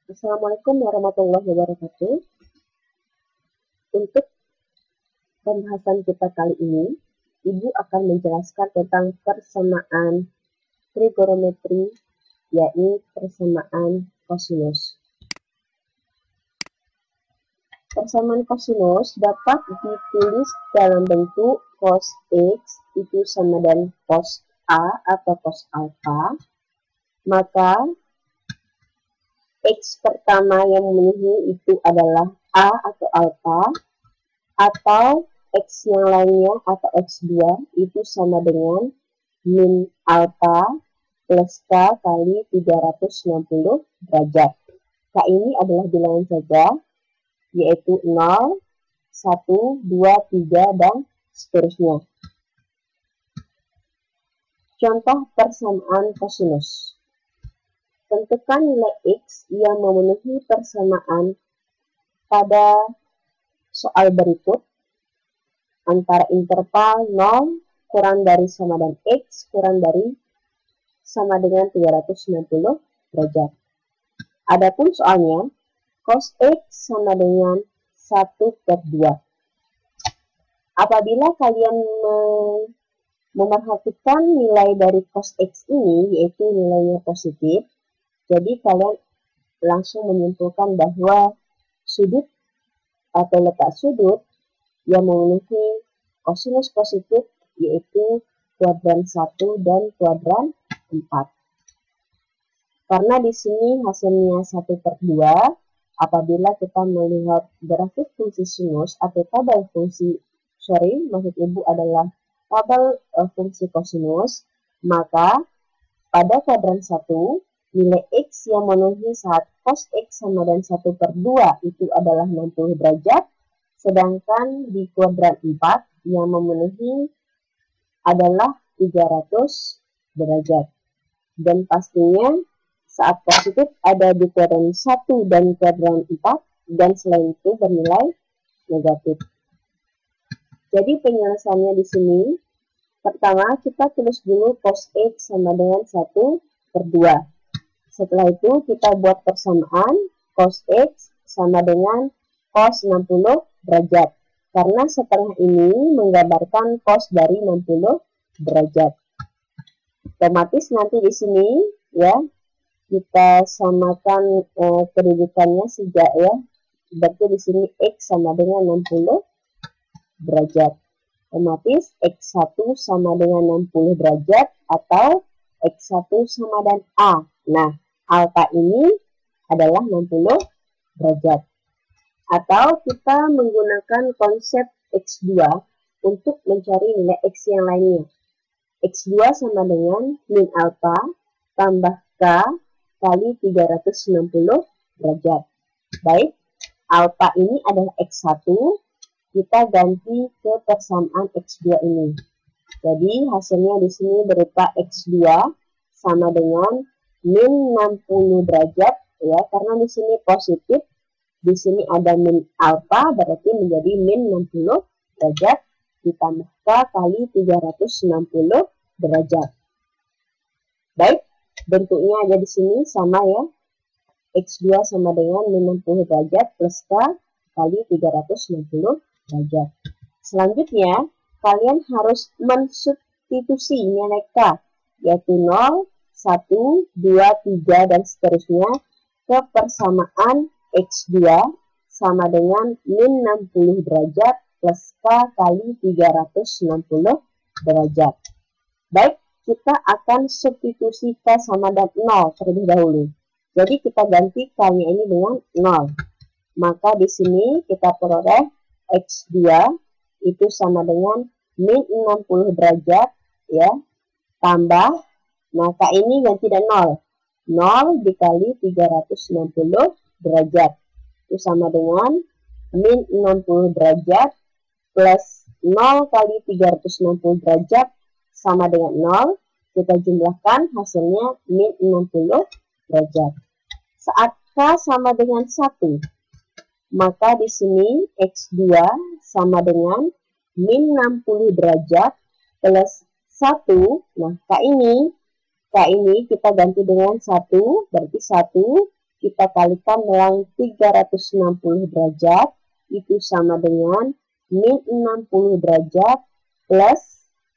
Assalamualaikum warahmatullahi wabarakatuh. Untuk pembahasan kita kali ini, Ibu akan menjelaskan tentang persamaan trigonometri, yakni persamaan kosinus. Persamaan kosinus dapat ditulis dalam bentuk cos X itu sama dengan cos A atau cos alpha, maka X pertama yang memenuhi itu adalah A atau alpha, atau X yang lainnya atau X2 itu sama dengan min alpha plus K kali 360 derajat. K ini adalah bilangan saja, yaitu 0, 1, 2, 3, dan seterusnya. Contoh persamaan kosinus. Tentukan nilai X yang memenuhi persamaan pada soal berikut antara interval 0 kurang dari sama dengan X kurang dari sama dengan 360 derajat. Adapun soalnya, cos X sama dengan 1/2. Apabila kalian memerhatikan nilai dari cos X ini, yaitu nilainya positif, jadi kalian langsung menyimpulkan bahwa sudut atau letak sudut yang memenuhi kosinus positif yaitu kuadran 1 dan kuadran 4. Karena di sini hasilnya 1/2, apabila kita melihat grafik fungsi sinus atau tabel fungsi, maksud Ibu adalah tabel fungsi kosinus, maka pada kuadran 1, nilai X yang memenuhi saat cos X sama dengan 1/2 itu adalah 60 derajat, sedangkan di kuadran 4 yang memenuhi adalah 300 derajat. Dan pastinya saat positif ada di kuadran 1 dan kuadran 4, dan selain itu bernilai negatif. Jadi penyelesaiannya di sini, pertama kita tulis dulu cos X sama dengan 1/2. Setelah itu kita buat persamaan cos X sama dengan cos 60 derajat. Karena setengah ini menggambarkan cos dari 60 derajat. Otomatis nanti di sini ya kita samakan kedudukannya sejak ya. Berarti di sini X sama dengan 60 derajat. Otomatis X1 sama dengan 60 derajat atau X1 sama dengan A. Nah, alpha ini adalah 60 derajat. Atau kita menggunakan konsep X2 untuk mencari nilai X yang lainnya. X2 sama dengan min alpha tambah K kali 360 derajat. Baik, alpha ini adalah X1, kita ganti ke persamaan X2 ini. Jadi hasilnya di sini berupa X2 sama dengan min 60 derajat ya, karena di sini positif, di sini ada min alpha berarti menjadi min 60 derajat ditambah K kali 360 derajat. Baik, bentuknya ada di sini sama ya. X2 sama dengan min 60 derajat plus K kali 360 derajat. Selanjutnya, kalian harus mensubstitusi nilai K, yaitu 0, 1, 2, 3, dan seterusnya ke persamaan X2 sama dengan min 60 derajat plus K kali 360 derajat. Baik, kita akan substitusi K sama dengan 0 terlebih dahulu. Jadi kita ganti K-nya ini dengan 0. Maka di sini kita peroleh X2 itu sama dengan min 60 derajat ya, tambah, nah K ini ganti dengan 0 dikali 360 derajat itu sama dengan min 60 derajat plus 0 kali 360 derajat sama dengan 0, kita jumlahkan hasilnya min 60 derajat. Saat K sama dengan 1, maka di sini X2 sama dengan min 60 derajat plus 1. Nah, K ini kita ganti dengan 1, berarti 1 kita kalikan dengan 360 derajat, itu sama dengan min 60 derajat plus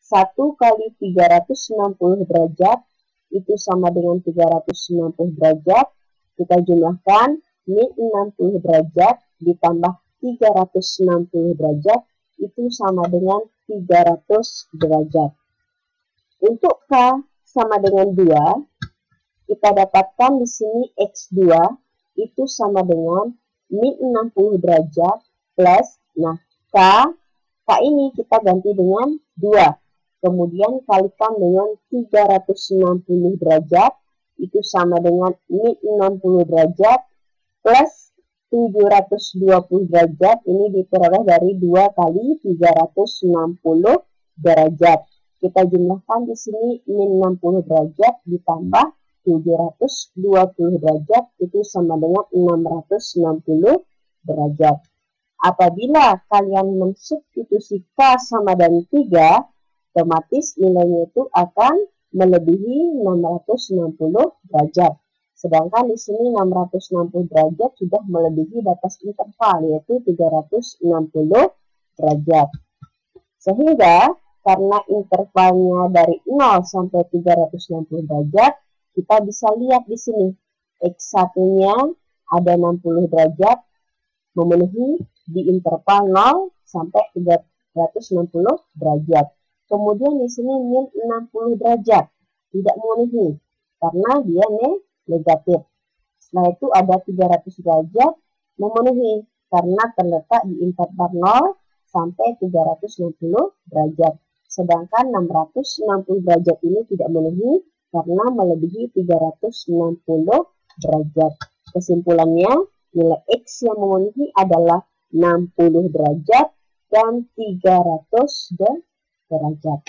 1 kali 360 derajat, itu sama dengan 360 derajat. Kita jumlahkan min 60 derajat ditambah 360 derajat, itu sama dengan 300 derajat. Untuk K sama dengan 2, kita dapatkan di sini X2 itu sama dengan min 60 derajat plus, nah K ini kita ganti dengan 2. Kemudian kalikan dengan 360 derajat, itu sama dengan min 60 derajat plus 720 derajat, ini diperoleh dari 2 kali 360 derajat. Kita jumlahkan di sini min 60 derajat ditambah 720 derajat, itu sama dengan 660 derajat. Apabila kalian mensubstitusi K sama dengan 3, otomatis nilainya itu akan melebihi 660 derajat. Sedangkan di sini 660 derajat sudah melebihi batas interval, yaitu 360 derajat. Sehingga karena intervalnya dari 0 sampai 360 derajat, kita bisa lihat di sini X1-nya ada 60 derajat, memenuhi di interval 0 sampai 360 derajat. Kemudian di sini min 60 derajat, tidak memenuhi karena dia negatif. Setelah itu ada 300 derajat, memenuhi karena terletak di interval 0 sampai 360 derajat. Sedangkan 660 derajat ini tidak memenuhi karena melebihi 360 derajat. Kesimpulannya, nilai X yang memenuhi adalah 60 derajat dan 300 derajat.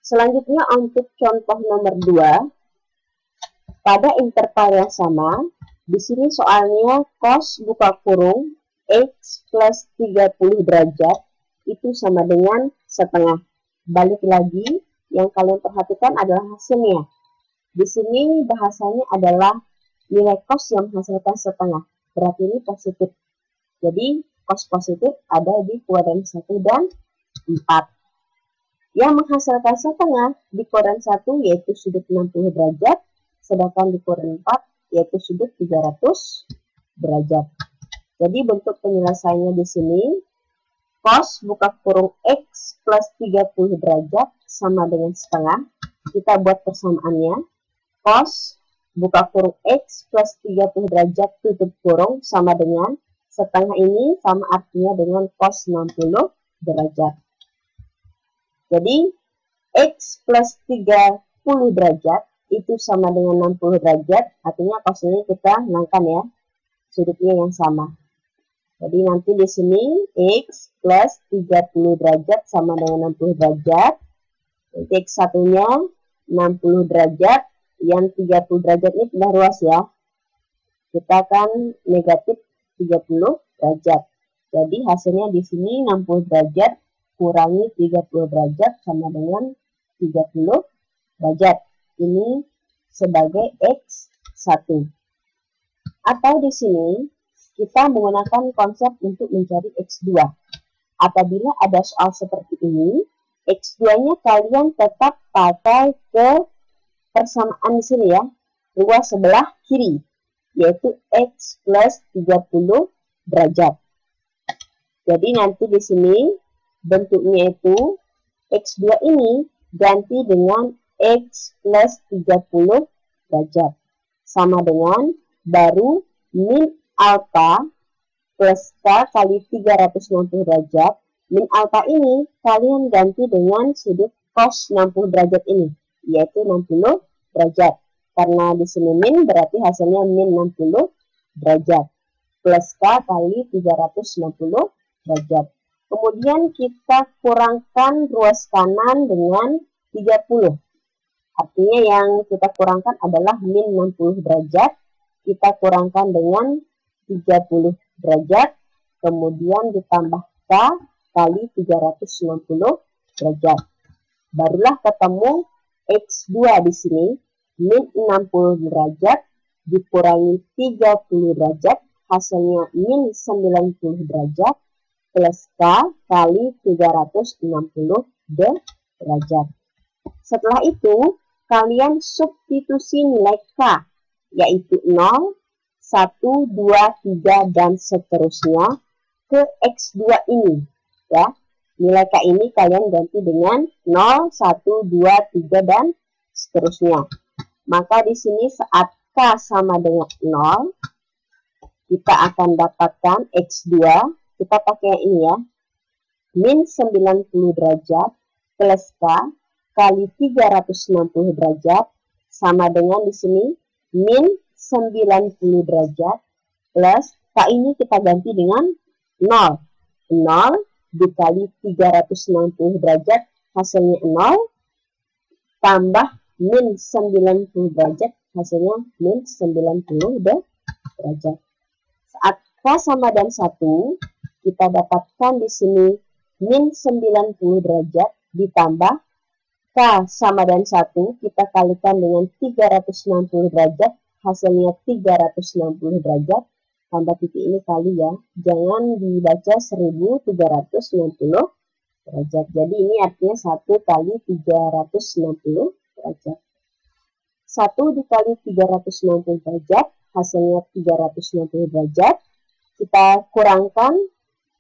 Selanjutnya untuk contoh nomor 2, pada interval yang sama, di sini soalnya cos buka kurung X plus 30 derajat itu sama dengan setengah. Balik lagi, yang kalian perhatikan adalah hasilnya. Di sini bahasanya adalah nilai cos yang menghasilkan setengah. Berarti ini positif. Jadi cos positif ada di kuadran 1 dan 4. Yang menghasilkan setengah di kuadran 1 yaitu sudut 60 derajat. Sedangkan di kuadran 4 yaitu sudut 300 derajat. Jadi bentuk penyelesaiannya di sini cos buka kurung X plus 30 derajat sama dengan setengah. Kita buat persamaannya. Cos buka kurung X plus 30 derajat tutup kurung sama dengan setengah, ini sama artinya dengan cos 60 derajat. Jadi X plus 30 derajat itu sama dengan 60 derajat, artinya cos ini kita hilangkan ya, sudutnya yang sama. Jadi nanti di sini X plus 30 derajat sama dengan 60 derajat. Nanti X1-nya 60 derajat, yang 30 derajat ini pindah ruas ya. Kita akan negatif 30 derajat. Jadi hasilnya di sini 60 derajat kurangi 30 derajat sama dengan 30 derajat. Ini sebagai X1. Atau di sini kita menggunakan konsep untuk mencari X2. Apabila ada soal seperti ini, X2-nya kalian tetap pakai ke persamaan di sini ya, ruas sebelah kiri, yaitu X plus 30 derajat. Jadi nanti di sini bentuknya itu X2 ini ganti dengan X plus 30 derajat. Sama dengan baru min alpha plus K kali 360 derajat. Min alpha ini kalian ganti dengan sudut cos 60 derajat ini, yaitu 60 derajat. Karena di sini min berarti hasilnya min 60 derajat. Plus K kali 360 derajat. Kemudian kita kurangkan ruas kanan dengan 30. Artinya yang kita kurangkan adalah min 60 derajat. Kita kurangkan dengan 30 derajat. Kemudian ditambah K kali 360 derajat. Barulah ketemu X2 di sini. Min 60 derajat dikurangi 30 derajat, hasilnya min 90 derajat, plus K kali 360 derajat. Setelah itu, kalian substitusi nilai K, yaitu 0, 1, 2, 3, dan seterusnya ke X2 ini. Ya, nilai K ini kalian ganti dengan 0, 1, 2, 3, dan seterusnya. Maka di sini saat K sama dengan 0, kita akan dapatkan X2, kita pakai ini ya, min 90 derajat plus K kali 360 derajat sama dengan di sini min 90 derajat plus K ini kita ganti dengan 0. 0 dikali 360 derajat hasilnya 0 tambah min 90 derajat hasilnya min 90 derajat. Saat K sama dan 1, kita dapatkan di sini min 90 derajat ditambah K sama dan 1, kita kalikan dengan 360 derajat, hasilnya 360 derajat, tambah titik ini kali ya, jangan dibaca 1360 derajat. Jadi ini artinya 1 kali 360 derajat. 1 dikali 360 derajat, hasilnya 360 derajat, kita kurangkan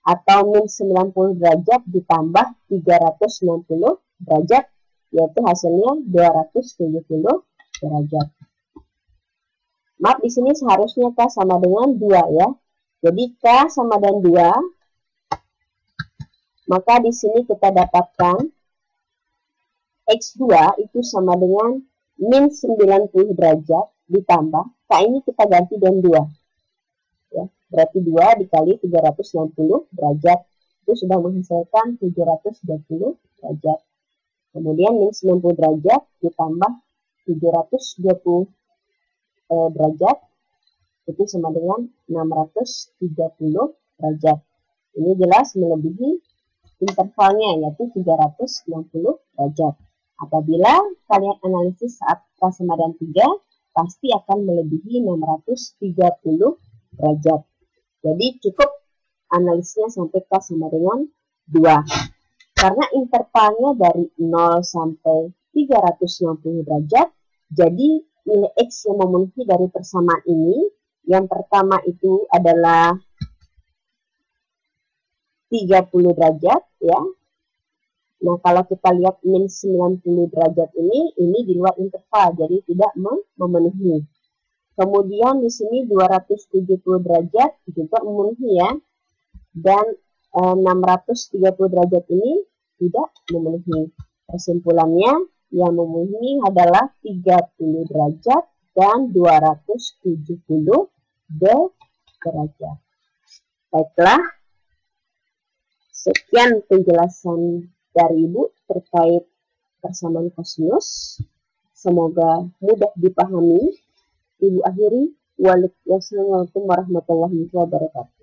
atau min 90 derajat ditambah 360 derajat, yaitu hasilnya 270 derajat. Maaf, di sini seharusnya K sama dengan 2 ya. Jadi K sama dengan 2, maka di sini kita dapatkan X2 itu sama dengan min 90 derajat ditambah K ini kita ganti dengan 2. Ya, berarti 2 dikali 360 derajat itu sudah menghasilkan 720 derajat. Kemudian min 90 derajat ditambah 720 derajat itu sama dengan 630 derajat. Ini jelas melebihi intervalnya yaitu 360 derajat. Apabila kalian analisis saat K sama dengan 3, pasti akan melebihi 630 derajat. Jadi cukup analisisnya sampai K sama dengan 2. Karena intervalnya dari 0 sampai 360 derajat, jadi nilai X yang memenuhi dari persamaan ini, yang pertama itu adalah 30 derajat ya. Nah, kalau kita lihat min 90 derajat ini di luar interval, jadi tidak memenuhi. Kemudian di sini 270 derajat juga memenuhi ya. Dan 630 derajat ini tidak memenuhi. Kesimpulannya yang memenuhi adalah 30 derajat dan 270 derajat. Baiklah, sekian penjelasan dari Ibu terkait persamaan kosinus. Semoga mudah dipahami. Ibu akhiri. Waalaikumsalam warahmatullahi wabarakatuh.